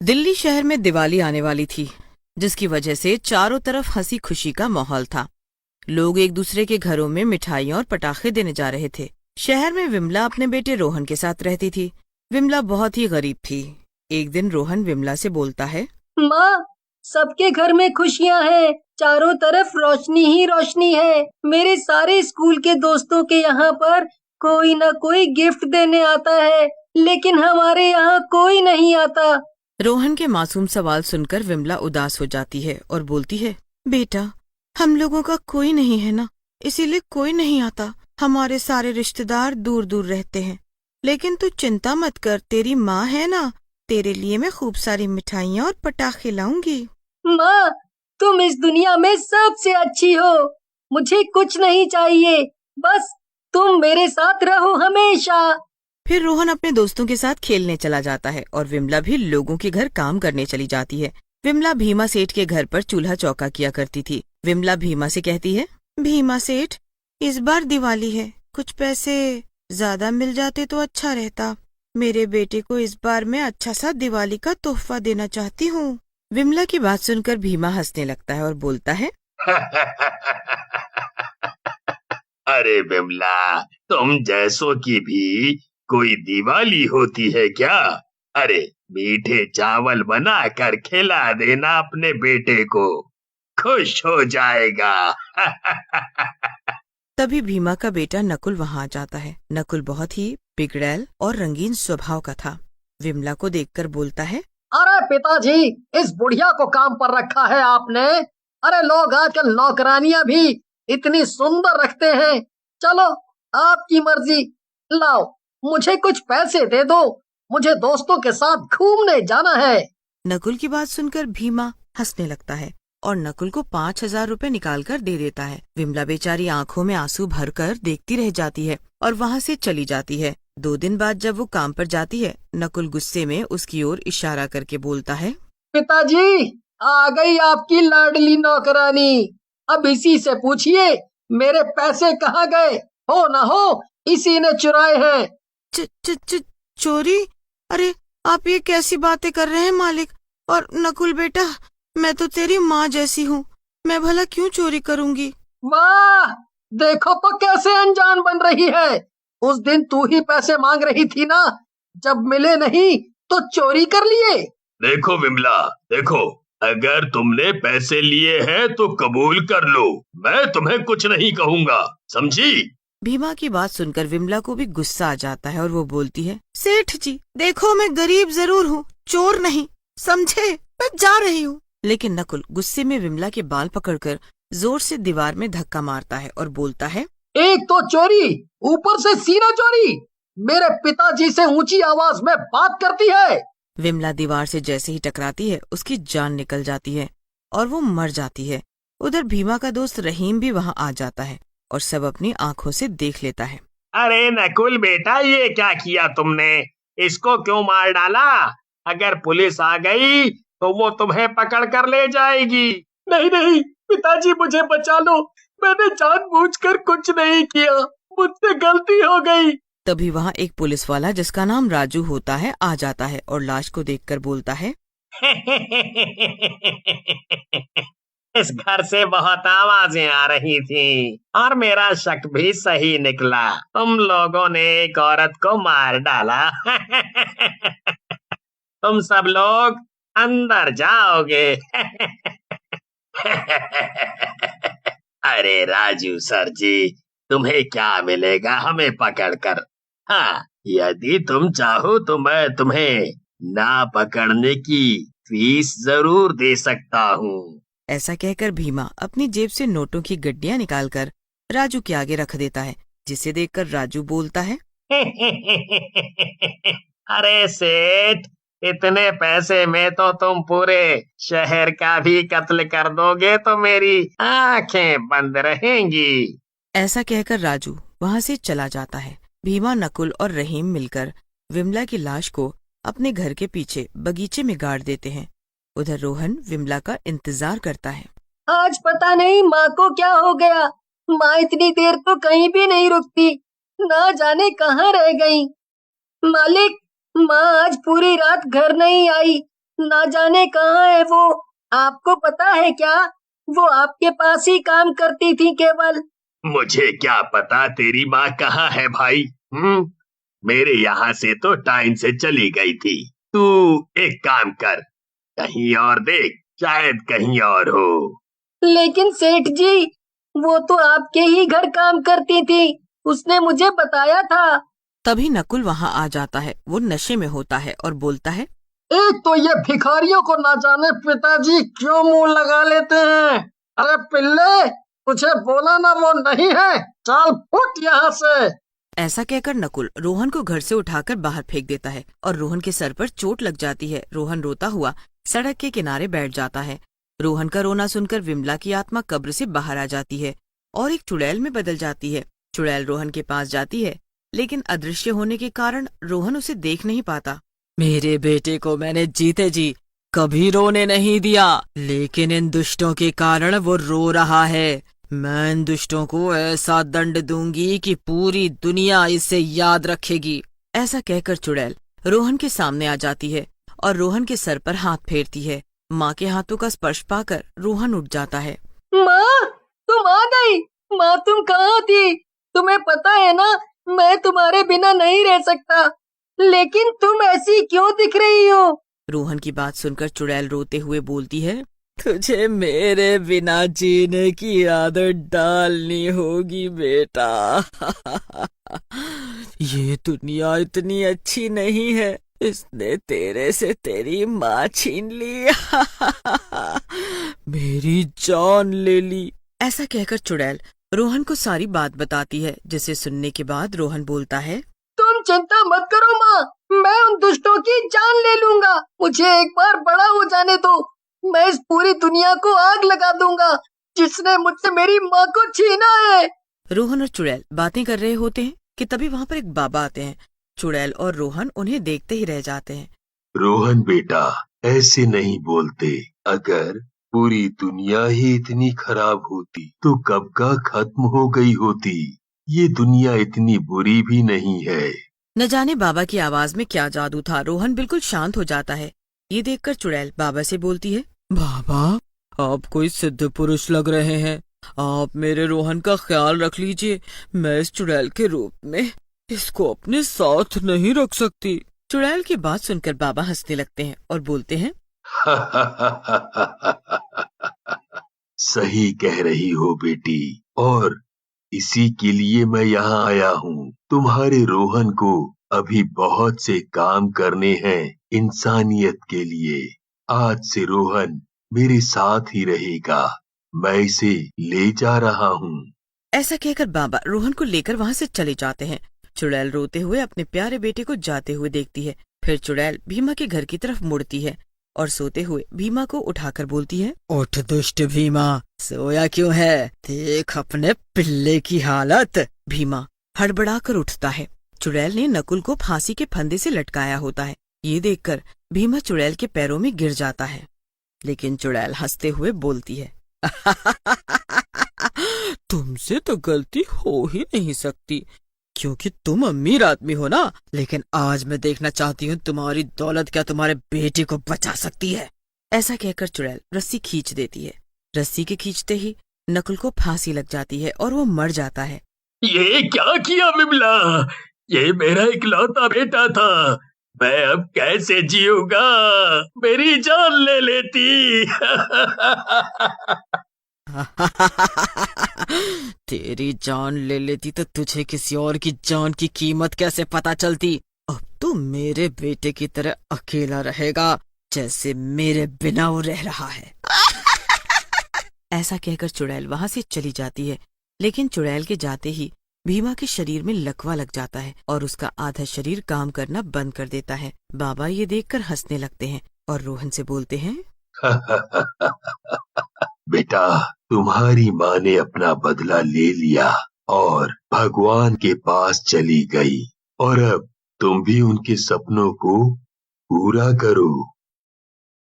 दिल्ली शहर में दिवाली आने वाली थी, जिसकी वजह से चारों तरफ हंसी खुशी का माहौल था। लोग एक दूसरे के घरों में मिठाइयाँ और पटाखे देने जा रहे थे। शहर में विमला अपने बेटे रोहन के साथ रहती थी। विमला बहुत ही गरीब थी। एक दिन रोहन विमला से बोलता है, माँ, सबके घर में खुशियाँ हैं, चारों तरफ रोशनी ही रोशनी है। मेरे सारे स्कूल के दोस्तों के यहाँ पर कोई न कोई गिफ्ट देने आता है, लेकिन हमारे यहाँ कोई नहीं आता। रोहन के मासूम सवाल सुनकर विमला उदास हो जाती है और बोलती है, बेटा, हम लोगों का कोई नहीं है ना, इसीलिए कोई नहीं आता। हमारे सारे रिश्तेदार दूर दूर रहते हैं। लेकिन तू चिंता मत कर, तेरी माँ है ना, तेरे लिए मैं खूब सारी मिठाइयाँ और पटाखे लाऊंगी। माँ, तुम इस दुनिया में सबसे अच्छी हो। मुझे कुछ नहीं चाहिए, बस तुम मेरे साथ रहो हमेशा। फिर रोहन अपने दोस्तों के साथ खेलने चला जाता है और विमला भी लोगों के घर काम करने चली जाती है। विमला भीमा सेठ के घर पर चूल्हा चौका किया करती थी। विमला भीमा से कहती है, भीमा सेठ, इस बार दिवाली है, कुछ पैसे ज्यादा मिल जाते तो अच्छा रहता। मेरे बेटे को इस बार मैं अच्छा सा दिवाली का तोहफा देना चाहती हूँ। विमला की बात सुनकर भीमा हंसने लगता है और बोलता है, अरे बिमला, तुम जैसों की भी कोई दिवाली होती है क्या? अरे मीठे चावल बना कर खिला देना अपने बेटे को, खुश हो जाएगा। तभी भीमा का बेटा नकुल वहाँ आ जाता है। नकुल बहुत ही बिगड़ैल और रंगीन स्वभाव का था। विमला को देखकर बोलता है, अरे पिताजी, इस बुढ़िया को काम पर रखा है आपने? अरे लोग आजकल नौकरानियां भी इतनी सुंदर रखते हैं। चलो, आपकी मर्जी। लाओ, मुझे कुछ पैसे दे दो, मुझे दोस्तों के साथ घूमने जाना है। नकुल की बात सुनकर भीमा हंसने लगता है और नकुल को 5,000 रुपए निकाल कर दे देता है। विमला बेचारी आंखों में आंसू भरकर देखती रह जाती है और वहाँ से चली जाती है। 2 दिन बाद जब वो काम पर जाती है, नकुल गुस्से में उसकी ओर इशारा करके बोलता है, पिताजी, आ गई आपकी लाडली नौकरानी। अब इसी से पूछिए मेरे पैसे कहाँ गए। हो ना हो, इसी ने चुराए हैं। च, च, च, चोरी? अरे आप ये कैसी बातें कर रहे हैं मालिक? और नकुल बेटा, मैं तो तेरी माँ जैसी हूँ, मैं भला क्यों चोरी करूँगी? वाह, देखो तो कैसे अनजान बन रही है। उस दिन तू ही पैसे मांग रही थी ना, जब मिले नहीं तो चोरी कर लिए। देखो विमला, देखो, अगर तुमने पैसे लिए हैं तो कबूल कर लो, मैं तुम्हें कुछ नहीं कहूँगा, समझी? भीमा की बात सुनकर विमला को भी गुस्सा आ जाता है और वो बोलती है, सेठ जी, देखो मैं गरीब जरूर हूँ, चोर नहीं, समझे? मैं जा रही हूँ। लेकिन नकुल गुस्से में विमला के बाल पकड़कर जोर से दीवार में धक्का मारता है और बोलता है, एक तो चोरी, ऊपर से सीना चोरी। मेरे पिताजी से ऊंची आवाज में बात करती है। विमला दीवार से जैसे ही टकराती है, उसकी जान निकल जाती है और वो मर जाती है। उधर भीमा का दोस्त रहीम भी वहाँ आ जाता है और सब अपनी आंखों से देख लेता है। अरे नकुल बेटा, ये क्या किया तुमने? इसको क्यों मार डाला? अगर पुलिस आ गई तो वो तुम्हें पकड़ कर ले जाएगी। नहीं नहीं, पिताजी मुझे बचा लो, मैंने जानबूझकर कुछ नहीं किया, मुझसे गलती हो गई। तभी वहाँ एक पुलिस वाला जिसका नाम राजू होता है आ जाता है और लाश को देखकर बोलता है, इस घर से बहुत आवाजें आ रही थी और मेरा शक भी सही निकला। तुम लोगों ने एक औरत को मार डाला। तुम सब लोग अंदर जाओगे। अरे राजू सर जी, तुम्हें क्या मिलेगा हमें पकड़कर? हाँ, यदि तुम चाहो तो मैं तुम्हें ना पकड़ने की फीस जरूर दे सकता हूँ। ऐसा कहकर भीमा अपनी जेब से नोटों की गड्डियां निकालकर राजू के आगे रख देता है, जिसे देखकर राजू बोलता है, अरे सेठ, इतने पैसे में तो तुम पूरे शहर का भी कत्ल कर दोगे तो मेरी आंखें बंद रहेंगी। ऐसा कहकर राजू वहाँ से चला जाता है। भीमा, नकुल और रहीम मिलकर विमला की लाश को अपने घर के पीछे बगीचे में गाड़ देते हैं। उधर रोहन विमला का इंतजार करता है। आज पता नहीं माँ को क्या हो गया। माँ इतनी देर तो कहीं भी नहीं रुकती, ना जाने कहाँ रह गई। मालिक, माँ आज पूरी रात घर नहीं आई, ना जाने कहाँ है वो। आपको पता है क्या, वो आपके पास ही काम करती थी केवल। मुझे क्या पता तेरी माँ कहाँ है भाई। मेरे यहाँ से तो टाइम से चली गई थी। तू एक काम कर, कहीं और देख, शायद कहीं और हो। लेकिन सेठ जी, वो तो आपके ही घर काम करती थी, उसने मुझे बताया था। तभी नकुल वहाँ आ जाता है। वो नशे में होता है और बोलता है, एक तो ये भिखारियों को ना जाने पिताजी क्यों मुंह लगा लेते हैं। अरे पिल्ले, तुझे बोला ना वो नहीं है, चल फुट यहाँ से। ऐसा कहकर नकुल रोहन को घर से उठाकर बाहर फेंक देता है और रोहन के सर पर चोट लग जाती है। रोहन रोता हुआ सड़क के किनारे बैठ जाता है। रोहन का रोना सुनकर विमला की आत्मा कब्र से बाहर आ जाती है और एक चुड़ैल में बदल जाती है। चुड़ैल रोहन के पास जाती है, लेकिन अदृश्य होने के कारण रोहन उसे देख नहीं पाता। मेरे बेटे को मैंने जीते जी कभी रोने नहीं दिया, लेकिन इन दुष्टों के कारण वो रो रहा है। मैं इन दुष्टों को ऐसा दंड दूंगी कि पूरी दुनिया इसे याद रखेगी। ऐसा कहकर चुड़ैल रोहन के सामने आ जाती है और रोहन के सर पर हाथ फेरती है। माँ के हाथों का स्पर्श पाकर रोहन उठ जाता है। माँ, तुम आ गई। माँ, तुम कहाँ थी? तुम्हें पता है ना, मैं तुम्हारे बिना नहीं रह सकता, लेकिन तुम ऐसी क्यों दिख रही हो? रोहन की बात सुनकर चुड़ैल रोते हुए बोलती है, तुझे मेरे बिना जीने की आदत डालनी होगी बेटा। ये दुनिया इतनी अच्छी नहीं है, इसने तेरे से तेरी माँ छीन ली। मेरी जान ले ली। ऐसा कहकर चुड़ैल रोहन को सारी बात बताती है, जिसे सुनने के बाद रोहन बोलता है, तुम चिंता मत करो माँ, मैं उन दुष्टों की जान ले लूंगा। मुझे एक बार बड़ा हो जाने दो, मैं इस पूरी दुनिया को आग लगा दूंगा जिसने मुझसे मेरी माँ को छीना है। रोहन और चुड़ैल बातें कर रहे होते हैं कि तभी वहाँ पर एक बाबा आते हैं। चुड़ैल और रोहन उन्हें देखते ही रह जाते हैं। रोहन बेटा, ऐसे नहीं बोलते। अगर पूरी दुनिया ही इतनी खराब होती तो कब का खत्म हो गई होती। ये दुनिया इतनी बुरी भी नहीं है। न जाने बाबा की आवाज में क्या जादू था, रोहन बिल्कुल शांत हो जाता है। ये देखकर चुड़ैल बाबा से बोलती है, बाबा, आप कोई सिद्ध पुरुष लग रहे हैं, आप मेरे रोहन का ख्याल रख लीजिए। मैं इस चुड़ैल के रूप में इसको अपने साथ नहीं रख सकती। चुड़ैल की बात सुनकर बाबा हंसने लगते हैं और बोलते हैं, सही कह रही हो बेटी, और इसी के लिए मैं यहाँ आया हूँ। तुम्हारे रोहन को अभी बहुत से काम करने हैं इंसानियत के लिए। आज से रोहन मेरे साथ ही रहेगा। मैं इसे ले जा रहा हूँ। ऐसा कहकर बाबा रोहन को लेकर वहाँ से चले जाते हैं। चुड़ैल रोते हुए अपने प्यारे बेटे को जाते हुए देखती है। फिर चुड़ैल भीमा के घर की तरफ मुड़ती है और सोते हुए भीमा को उठाकर बोलती है, उठ दुष्ट भीमा, सोया क्यों है? देख अपने पिल्ले की हालत। भीमा हड़बड़ाकर उठता है। चुड़ैल ने नकुल को फांसी के फंदे से लटकाया होता है। ये देखकर भीमा चुड़ैल के पैरों में गिर जाता है, लेकिन चुड़ैल हंसते हुए बोलती है, तुमसे तो गलती हो ही नहीं सकती, क्योंकि तुम अमीर आदमी हो ना। लेकिन आज मैं देखना चाहती हूँ तुम्हारी दौलत क्या तुम्हारे बेटे को बचा सकती है। ऐसा कहकर चुड़ैल रस्सी खींच देती है। रस्सी के खींचते ही नकुल को फांसी लग जाती है और वो मर जाता है। ये क्या किया विमला? ये मेरा इकलौता बेटा था। मैं अब कैसे जीऊंगा? मेरी जान ले लेती। तेरी जान ले लेती तो तुझे किसी और की जान की कीमत कैसे पता चलती? अब तो मेरे बेटे की तरह अकेला रहेगा, जैसे मेरे बिना वो रह रहा है। ऐसा कहकर चुड़ैल वहाँ से चली जाती है, लेकिन चुड़ैल के जाते ही भीमा के शरीर में लकवा लग जाता है और उसका आधा शरीर काम करना बंद कर देता है। बाबा ये देखकर हंसने लगते हैं और रोहन से बोलते हैं, बेटा, तुम्हारी माँ ने अपना बदला ले लिया और भगवान के पास चली गई, और अब तुम भी उनके सपनों को पूरा करो।